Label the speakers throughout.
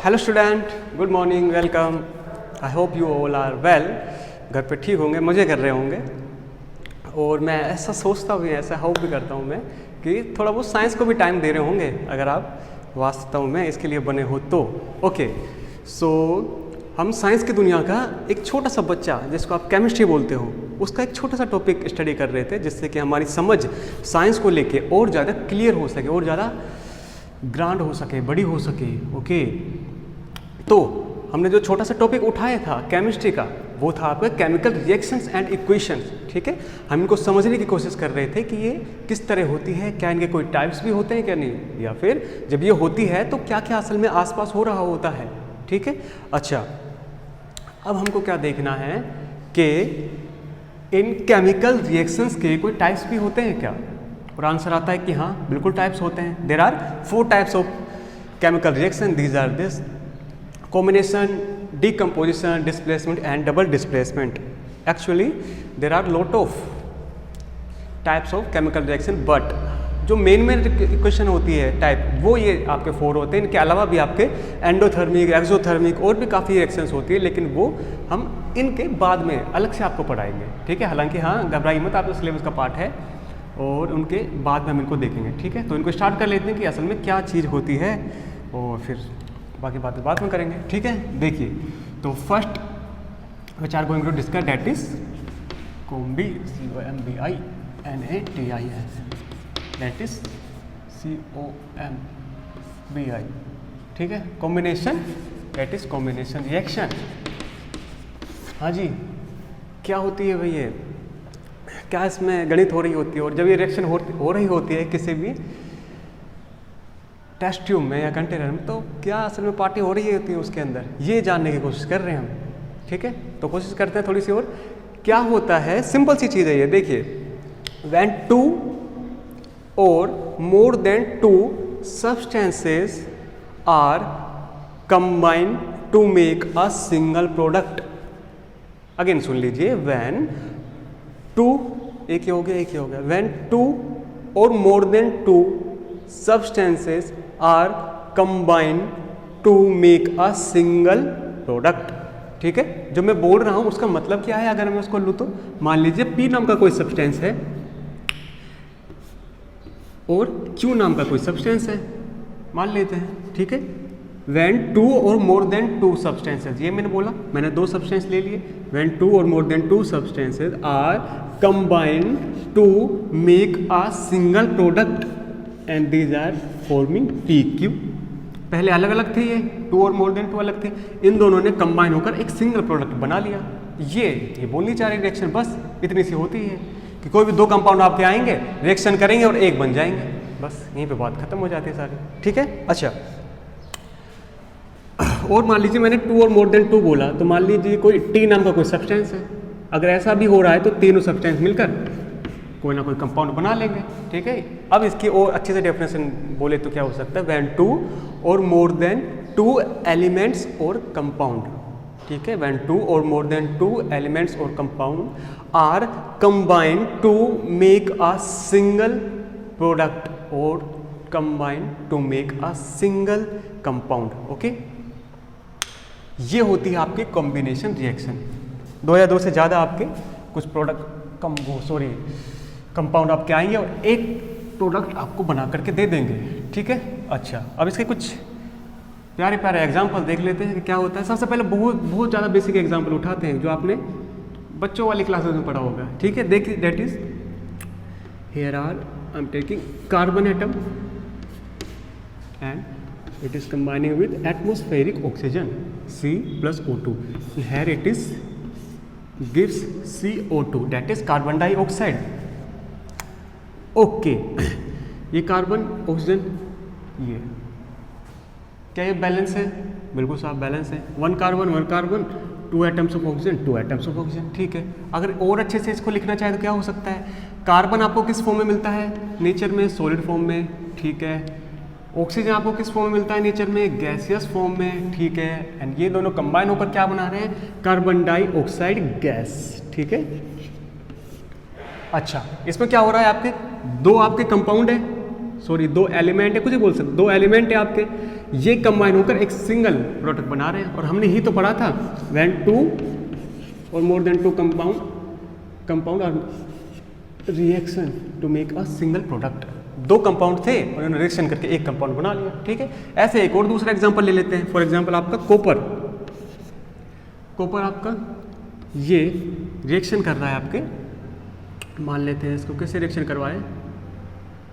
Speaker 1: Hello student, good morning, welcome. I hope you all are well. घर पे ठीक होंगे, मज़े कर रहे होंगे। और मैं ऐसा सोचता भी, ऐसा होप भी करता हूँ मैं कि थोड़ा बहुत साइंस को भी टाइम दे रहे होंगे, अगर आप वास्तव में इसके लिए बने हो तो। ओके, सो हम साइंस की दुनिया का एक छोटा सा बच्चा, जिसको आप केमिस्ट्री बोलते हो, उसका एक छोटा सा टॉपिक स्टडी कर रहे थे, जिससे कि हमारी समझ साइंस को लेके और ज़्यादा क्लियर हो सके, और ज़्यादा ग्रांड हो सके, बड़ी हो सके। ओके, तो हमने जो छोटा सा टॉपिक उठाया था केमिस्ट्री का, वो था आपका केमिकल रिएक्शंस एंड इक्वेशंस। ठीक है, हम इनको समझने की कोशिश कर रहे थे कि ये किस तरह होती है, क्या इनके कोई टाइप्स भी होते हैं क्या नहीं, या फिर जब ये होती है तो क्या क्या असल में आसपास हो रहा होता है। ठीक है, अच्छा, अब हमको क्या देखना है कि इन केमिकल रिएक्शंस के कोई टाइप्स भी होते हैं क्या। और आंसर आता है कि हाँ, बिल्कुल टाइप्स होते हैं। There are 4 types of chemical reaction. These are this: combination, decomposition, displacement and double displacement. Actually there are lot of types of chemical reaction, but जो मेन इक्वेशन होती है टाइप, वो ये आपके 4 होते हैं। इनके अलावा भी आपके एंडोथर्मिक, एक्सोथर्मिक और भी काफ़ी रिएक्शंस होती है, लेकिन वो हम इनके बाद में अलग से आपको पढ़ाएंगे। ठीक है, हालांकि हाँ, घबराइए मत, आपके सिलेबस का पार्ट है और उनके बाद में हम इनको देखेंगे। ठीक है, तो इनको स्टार्ट कर लेते हैं कि असल में क्या चीज़ होती है, और फिर बाकी बातें बाद में करेंगे। ठीक है, देखिए, तो first which are going to discuss that is combi, COMBINATIS, that is COMBI। ठीक है, combination, that is combination reaction. हाँ जी, क्या होती है भाई, ये क्या इसमें गणित हो रही होती है, और जब ये रिएक्शन हो रही होती है किसी भी टेस्ट ट्यूब में या कंटेनर में, तो क्या असल में पार्टी हो रही होती है उसके अंदर, ये जानने की कोशिश कर रहे हैं हम। ठीक है, तो कोशिश करते हैं थोड़ी सी और। क्या होता है, सिंपल सी चीज़ है ये, देखिए, व्हेन 2 और more than 2 substances are combined to make a single product. Again सुन लीजिए, व्हेन 2, एक ही हो गया, व्हेन 2 और more than 2 substances are combined to make a single product। ठीक है, जो मैं बोल रहा हूं उसका मतलब क्या है, अगर मैं उसको लूँ तो मान लीजिए P नाम का कोई सब्सटेंस है और Q नाम का कोई सब्सटेंस है, मान लेते हैं। ठीक है, when 2 और more than 2 substances, ये मैंने बोला, मैंने 2 सब्सटेंस ले लिए। when 2 और more than 2 substances are combined to make a single product and these are forming PQ। पहले अलग अलग थे, ये 2 और मोर देन 2 अलग थे, इन दोनों ने कंबाइन होकर एक सिंगल प्रोडक्ट बना लिया। ये बोलनी चाह रही रिएक्शन, बस इतनी सी होती है कि कोई भी 2 कंपाउंड आपके आएंगे, रिएक्शन करेंगे और एक बन जाएंगे, बस यहीं पे बात खत्म हो जाती है सारी। ठीक है, अच्छा, और मान लीजिए मैंने 2 और मोर देन 2 बोला, तो मान लीजिए कोई T नाम का कोई सब्सटेंस है। अगर ऐसा भी हो रहा है तो तीनों सब्सटेंस मिलकर कोई ना कोई कंपाउंड बना लेंगे। ठीक है, अब इसकी और अच्छे से डेफिनेशन बोले तो क्या हो सकता है, व्हेन 2 और more than 2 elements or compound. ठीक है, व्हेन 2 और more than 2 elements or compound are combined to make a single product or combined to make a single compound. Okay, ये होती है आपकी कॉम्बिनेशन रिएक्शन। 2 या 2 से ज़्यादा आपके कुछ प्रोडक्ट कंपाउंड आपके आएंगे और एक प्रोडक्ट आपको बना करके दे देंगे। ठीक है, अच्छा, अब इसके कुछ प्यारे प्यारे एग्जाम्पल देख लेते हैं कि क्या होता है। सबसे पहले बहुत ज़्यादा बेसिक एग्जाम्पल उठाते हैं जो आपने बच्चों वाली क्लासेस में पढ़ा होगा। ठीक है, देखिए, that is here are I am taking carbon atom and it is combining with atmospheric oxygen C+O2. Here it is gives CO2, that is carbon dioxide. Okay, ये कार्बन ऑक्सीजन, ये क्या ये बैलेंस है, बिल्कुल साफ बैलेंस है। 1 carbon 2 atoms of oxygen, 2 atoms of oxygen. ठीक है, अगर और अच्छे से इसको लिखना चाहे तो क्या हो सकता है, कार्बन आपको किस फॉर्म में मिलता है, नेचर में सॉलिड फॉर्म में। ठीक है, ऑक्सीजन आपको किस फॉर्म में मिलता है, नेचर में गैसियस फॉर्म में। ठीक है, एंड ये दोनों कंबाइन होकर क्या बना रहे हैं, कार्बन डाइऑक्साइड गैस। ठीक है, अच्छा, इसमें क्या हो रहा है, आपके 2 आपके कंपाउंड है, सॉरी 2 एलिमेंट है, कुछ ही बोल सकते, 2 एलिमेंट है आपके, ये कंबाइन होकर एक सिंगल प्रोडक्ट बना रहे हैं। और हमने ही तो पढ़ा था व्हेन 2 और more than 2 compound are reaction to make a single product. 2 compound थे और उन्होंने रिएक्शन करके एक कंपाउंड बना लिया, ठीक है। ऐसे एक और दूसरा एग्जांपल ले लेते हैं। फॉर एग्जांपल आपका कॉपर आपका ये रिएक्शन कर रहा है आपके, मान लेते हैं इसको कैसे रिएक्शन करवाए,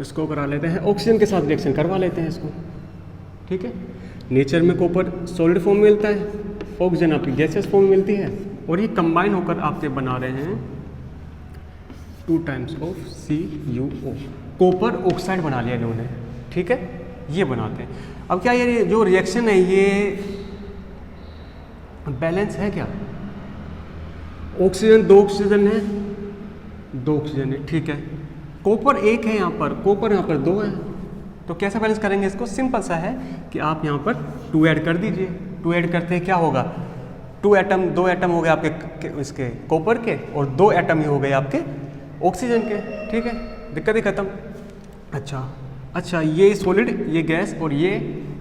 Speaker 1: इसको करा लेते हैं ऑक्सीजन के साथ रिएक्शन करवा लेते हैं इसको, ठीक है। नेचर में कॉपर सॉलिड फॉर्म में मिलता है, ऑक्सीजन आपकी गैसेस फॉर्म में मिलती है, और ये कंबाइन होकर आपके बना रहे हैं 2 times of CuO, copper oxide बना लिया इन्होंने, ठीक है। ये बनाते हैं। अब क्या ये जो रिएक्शन है ये बैलेंस है क्या? ऑक्सीजन 2 ऑक्सीजन है, 2 ऑक्सीजन है, ठीक है। कॉपर 1 है यहाँ पर, कॉपर यहाँ पर 2 है, तो कैसे बैलेंस करेंगे इसको? सिंपल सा है कि आप यहाँ पर 2 ऐड कर दीजिए। 2 ऐड करते हैं क्या होगा, 2 एटम हो गए आपके इसके कॉपर के, और 2 एटम ही हो गए आपके ऑक्सीजन के, ठीक है। दिक्कत ही खत्म। अच्छा ये सॉलिड, ये गैस और ये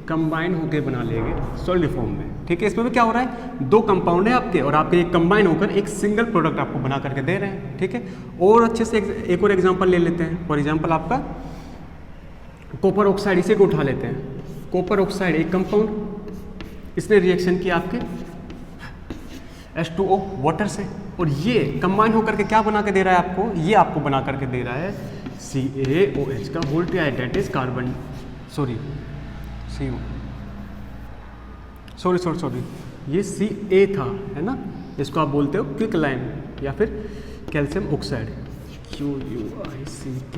Speaker 1: कंबाइन होकर बना लेंगे सॉलिड फॉर्म में, ठीक है। इसमें भी क्या हो रहा है, 2 कंपाउंड है आपके और आपके ये कंबाइन होकर एक सिंगल प्रोडक्ट आपको बना करके दे रहे हैं, ठीक है। और अच्छे से एक और एग्जांपल ले लेते हैं। फॉर एग्जांपल आपका कॉपर ऑक्साइड, इसे को उठा लेते हैं। कॉपर ऑक्साइड एक कंपाउंड, इसने रिएक्शन किया आपके H2O वाटर से, और ये कंबाइन होकर के क्या बना के दे रहा है आपको, ये आपको बना करके दे रहा है CaOH का होल ट्राइड, दैट इज कार्बन, सॉरी ये Ca था, है ना। इसको आप बोलते हो क्विक लाइम या फिर कैल्शियम ऑक्साइड, QuICK,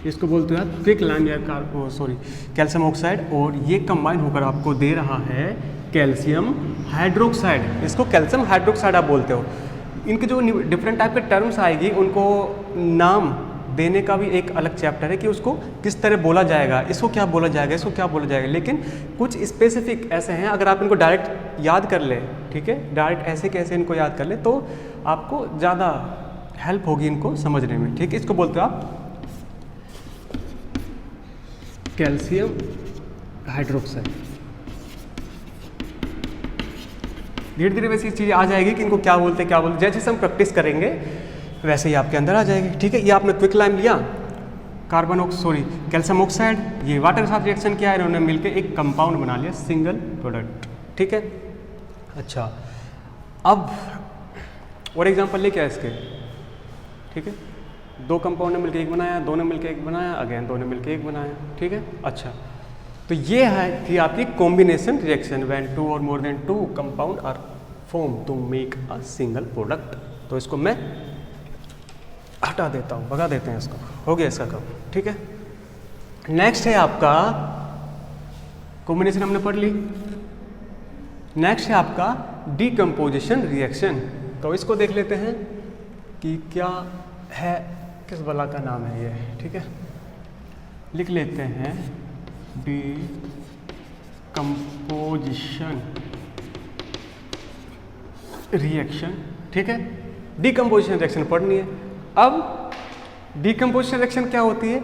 Speaker 1: इसको बोलते हो आप क्विक लाइम या कैल्शियम ऑक्साइड, और ये कंबाइन होकर आपको दे रहा है कैल्शियम हाइड्रोक्साइड। इसको कैल्शियम हाइड्रोक्साइड आप बोलते हो। इनके जो डिफरेंट टाइप के टर्म्स आएगी, उनको नाम देने का भी एक अलग चैप्टर है कि उसको किस तरह बोला जाएगा, इसको क्या बोला जाएगा, इसको क्या बोला जाएगा। लेकिन कुछ स्पेसिफिक ऐसे हैं, अगर आप इनको डायरेक्ट याद कर ले, ठीक है, डायरेक्ट ऐसे कैसे इनको याद कर ले तो आपको ज़्यादा हेल्प होगी इनको समझने में, ठीक है। इसको बोलते हो आप कैल्शियम हाइड्रोक्साइड। धीरे धीरे वैसी चीज़ें आ जाएगी कि इनको क्या बोलते जैसे जैसे हम प्रैक्टिस करेंगे वैसे ही आपके अंदर आ जाएगी, ठीक है। ये आपने क्विक लाइम लिया, कैल्शियम ऑक्साइड, ये वाटर के साथ रिएक्शन किया, इन्होंने मिलकर एक कंपाउंड बना लिया, सिंगल प्रोडक्ट, ठीक है। अच्छा, अब और एग्जांपल ले क्या इसके, ठीक है। 2 कंपाउंड ने मिलकर एक बनाया, 2 ने मिलकर एक बनाया, अगेन 2 ने मिलकर एक बनाया, ठीक है। अच्छा, तो ये है थी आपकी कॉम्बिनेशन रिएक्शन व्हेन 2 और more than 2 compound are form to make a single product. तो इसको मैं हटा देता हूँ, भगा देते हैं इसको, हो गया इसका काम, ठीक है। नेक्स्ट है आपका कॉम्बिनेशन, हमने पढ़ ली। नेक्स्ट है आपका डीकम्पोजिशन रिएक्शन। तो इसको देख लेते हैं कि क्या है, किस बला का नाम है ये, ठीक है। लिख लेते हैं डीकम्पोजिशन रिएक्शन, ठीक है। डीकम्पोजिशन रिएक्शन पढ़नी है। अब डीकम्पोजिशन रिएक्शन क्या होती है,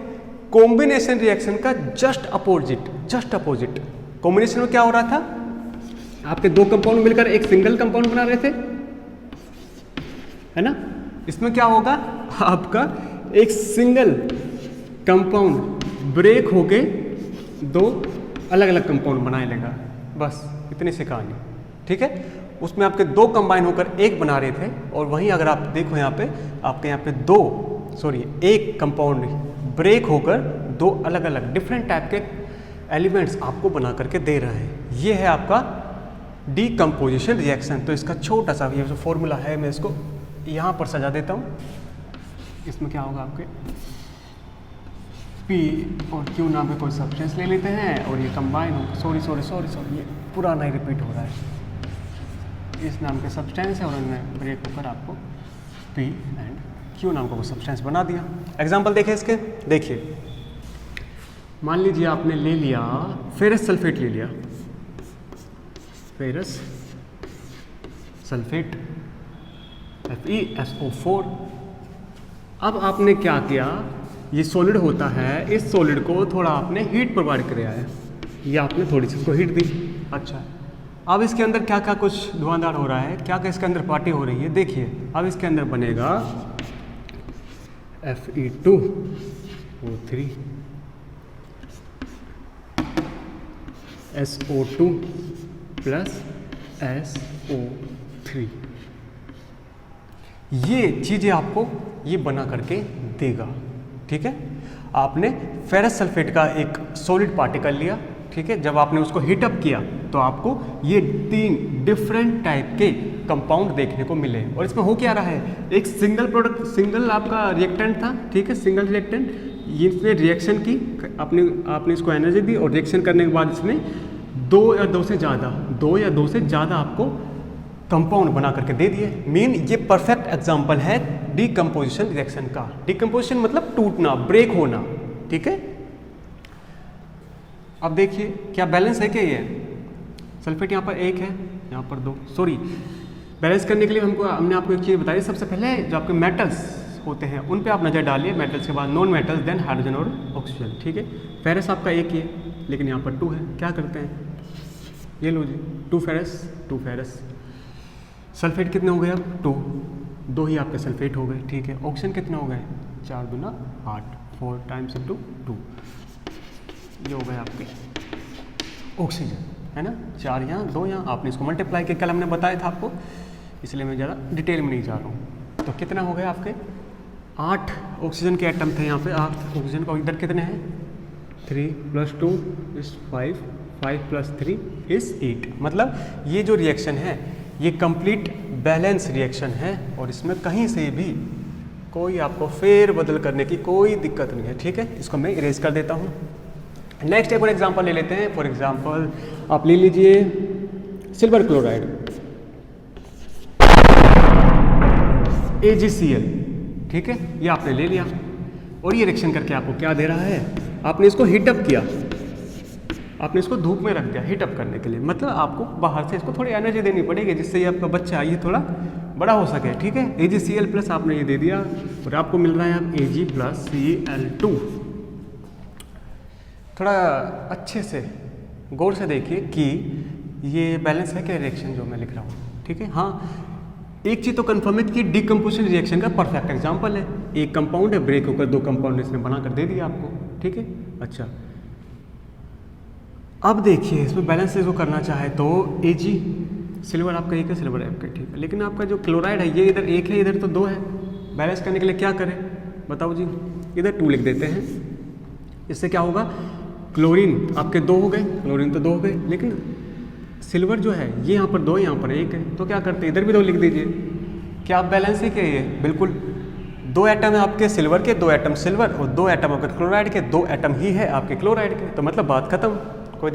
Speaker 1: कॉम्बिनेशन रिएक्शन का जस्ट अपोजिट। कॉम्बिनेशन में क्या हो रहा था, आपके 2 कंपाउंड मिलकर एक सिंगल कंपाउंड बना रहे थे, है ना। इसमें क्या होगा, आपका एक सिंगल कंपाउंड ब्रेक होके 2 अलग अलग कंपाउंड बनाने लगा, बस इतनी सी कहानी, ठीक है। उसमें आपके 2 कंबाइन होकर एक बना रहे थे, और वहीं अगर आप देखो यहाँ पे आपके यहाँ पे एक कंपाउंड ब्रेक होकर 2 अलग अलग डिफरेंट टाइप के एलिमेंट्स आपको बना करके दे रहा है। ये है आपका डीकम्पोजिशन रिएक्शन। तो इसका छोटा सा ये जो फॉर्मूला है, मैं इसको यहाँ पर सजा देता हूँ। इसमें क्या होगा, आपके P और Q नाम के कोई सब्सटेंस ले लेते हैं, और ये कंबाइन हो, सॉरी ये पूरा नहीं रिपीट हो रहा है, इस नाम के सब्सटेंस है और उन्होंने ब्रेक होकर आपको P एंड Q नाम का वो सब्सटेंस बना दिया। एग्जांपल देखें इसके, देखिए मान लीजिए आपने ले लिया फेरस सल्फेट, ले लिया फेरस सल्फेट FeSO4। अब आपने क्या किया, ये सॉलिड होता है, इस सॉलिड को थोड़ा आपने हीट प्रोवाइड कराया है, ये आपने थोड़ी सी इसको हीट दी। अच्छा, अब इसके अंदर क्या क्या कुछ धुआंधार हो रहा है, क्या क्या इसके अंदर पार्टी हो रही है, देखिए अब इसके अंदर बनेगा Fe2O3 SO2 प्लस SO3। ये चीज़ें आपको ये बना करके देगा। ठीक है, आपने फेरस सल्फेट का एक सॉलिड पार्टिकल लिया, ठीक है, जब आपने उसको हीटअप किया तो आपको ये 3 डिफरेंट टाइप के कंपाउंड देखने को मिले। और इसमें हो क्या रहा है, एक सिंगल प्रोडक्ट, सिंगल आपका रिएक्टेंट था, ठीक है, सिंगल रिएक्टेंट, इसने रिएक्शन की, आपने इसको एनर्जी दी और रिएक्शन करने के बाद इसने 2 या 2 से ज़्यादा आपको कंपाउंड बना करके दे दिए। मीन ये परफेक्ट एग्जांपल है डीकम्पोजिशन रिएक्शन का। डीकम्पोजिशन मतलब टूटना, ब्रेक होना। ठीक है, अब देखिए क्या बैलेंस है क्या, ये सल्फेट यहाँ पर 1 है, यहाँ पर 2, सॉरी बैलेंस करने के लिए हमने आपको एक चीज़ बताई। सबसे पहले जो आपके मेटल्स होते हैं उन पे आप नज़र डालिए, मेटल्स के बाद नॉन मेटल्स, देन हाइड्रोजन और ऑक्सीजन। ठीक है, फेरस आपका 1 ही है, लेकिन यहाँ पर 2 है। क्या करते हैं, ये लो जी, 2 फेरस, सल्फेट कितने हो गए अब 2 ही आपके सल्फेट हो गए। ठीक है, ऑक्सीजन कितने हो गए 4 दूना 8, 4 टाइम्स 2, ये हो गए आपके ऑक्सीजन, है ना, 4 यहाँ 2 यहाँ। आपने इसको मल्टीप्लाई किया, कल हमने बताया था आपको, इसलिए मैं ज़्यादा डिटेल में नहीं जा रहा हूँ। तो कितना हो गया आपके 8 ऑक्सीजन के एटम थे यहाँ पे, 8 ऑक्सीजन का इधर कितने हैं 3 + 2 = 5, 5 + 3 = 8। मतलब ये जो रिएक्शन है ये कंप्लीट बैलेंस रिएक्शन है और इसमें कहीं से भी कोई आपको फेर बदल करने की कोई दिक्कत नहीं है। ठीक है, इसको मैं इरेज कर देता हूँ। नेक्स्ट एक और एग्जांपल ले लेते हैं। फॉर एग्जांपल आप ले लीजिए सिल्वर क्लोराइड AgCl। ठीक है, ये आपने ले लिया और ये रिएक्शन करके आपको क्या दे रहा है, आपने इसको हीटअप किया, आपने इसको धूप में रख दिया हीटअप करने के लिए। मतलब आपको बाहर से इसको थोड़ी एनर्जी देनी पड़ेगी जिससे ये आपका बच्चा ये थोड़ा बड़ा हो सके। ठीक है, AgCl प्लस आपने ये दे दिया और आपको मिल रहा है अब Ag + Cl2। थोड़ा अच्छे से गौर से देखिए कि ये बैलेंस है क्या रिएक्शन जो मैं लिख रहा हूँ। ठीक है, हाँ एक चीज़ तो कंफर्म है कि डीकम्पोजिशन रिएक्शन का परफेक्ट एग्जांपल है। एक कंपाउंड है, ब्रेक होकर 2 कंपाउंड इसने बनाकर दे दिया आपको। ठीक है, अच्छा अब देखिए इसमें बैलेंस इसको करना चाहे तो Ag सिल्वर आपका 1 है, सिल्वर आपका ठीक है, लेकिन आपका जो क्लोराइड है ये इधर 1 है, इधर तो 2 है। बैलेंस करने के लिए क्या करें बताओ जी, इधर 2 लिख देते हैं। इससे क्या होगा, क्लोरीन आपके 2 हो गए, क्लोरीन तो 2 हो गए, लेकिन सिल्वर जो है ये यहाँ पर 2 यहाँ पर 1 है, तो क्या करते हैं इधर भी 2 लिख दीजिए। क्या आप बैलेंस ही किए, बिल्कुल 2 एटम है आपके सिल्वर के, 2 एटम सिल्वर और 2 एटम आपके क्लोराइड के, 2 एटम ही है आपके क्लोराइड के, तो मतलब बात खत्म।